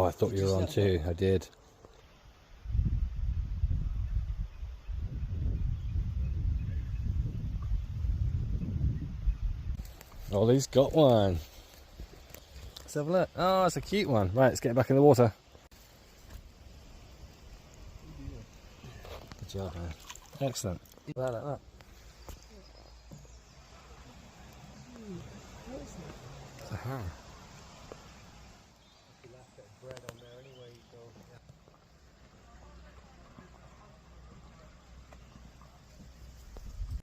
I thought you were on too. I did. Ollie's got one. Let's have a look. Oh, that's a cute one. Right, let's get it back in the water. Good job, man. Excellent. Like that. It's a hair.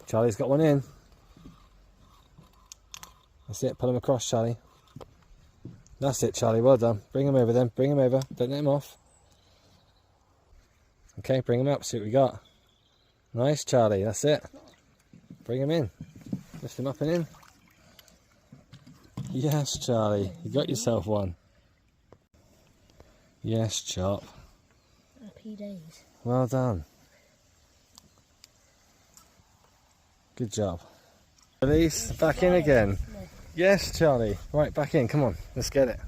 Charlie's got one in. That's it, pull him across, Charlie. That's it, Charlie, well done. Bring him over then, bring him over. Don't let him off. Okay, bring him up, see what we got. Nice, Charlie, that's it. Bring him in. Lift him up and in. Yes, Charlie, you got yourself one. Yes, Chop. Happy days. Well done. Good job. Release, back in again. Yes, Charlie. Right, back in, come on, let's get it.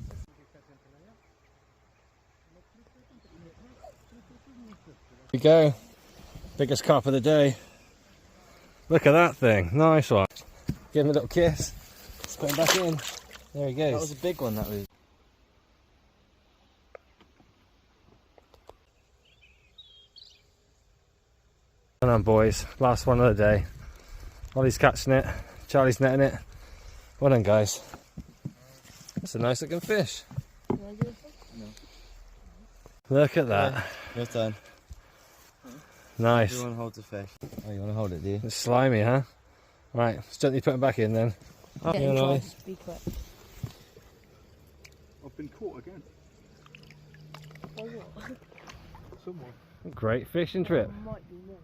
Here we go. Biggest carp of the day. Look at that thing, nice one. Give him a little kiss. Let's put him back in. There he goes. That was a big one, that was. Well done, boys. Last one of the day. Ollie's catching it. Charlie's netting it. Well done, guys. That's a nice looking fish. No. Look at that. Your turn. Nice. Everyone holds a fish. Oh, you want to hold it, do you? It's slimy, huh? Right, let's gently put him back in then. Oh, Yeah, Ollie. be quick. I've been caught again. Someone. Great fishing trip. Might be more.